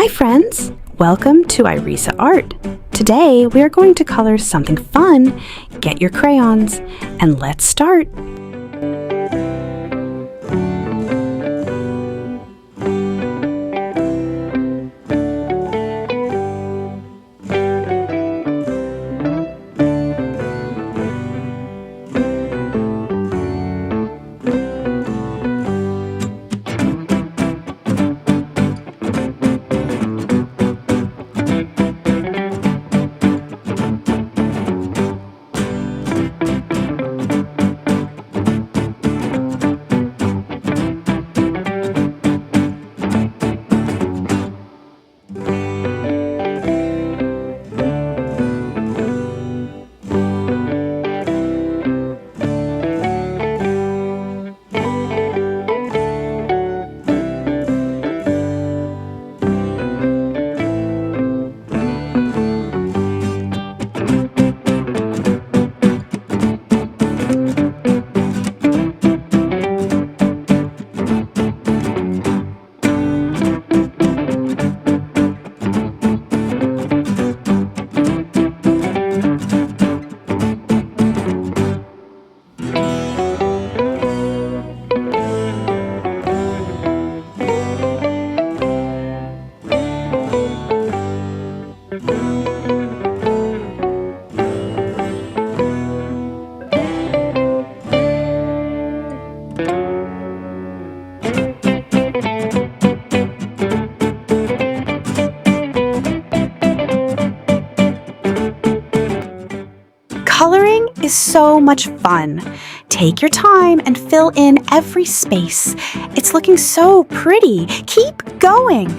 Hi friends! Welcome to Irisa Art. Today we are going to color something fun. Get your crayons and let's start! Coloring is so much fun. Take your time and fill in every space. It's looking so pretty. Keep going.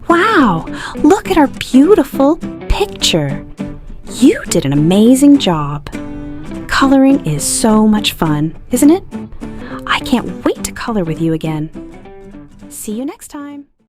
Wow, look at our beautiful picture. You did an amazing job. Coloring is so much fun, isn't it? I can't wait to color with you again. See you next time.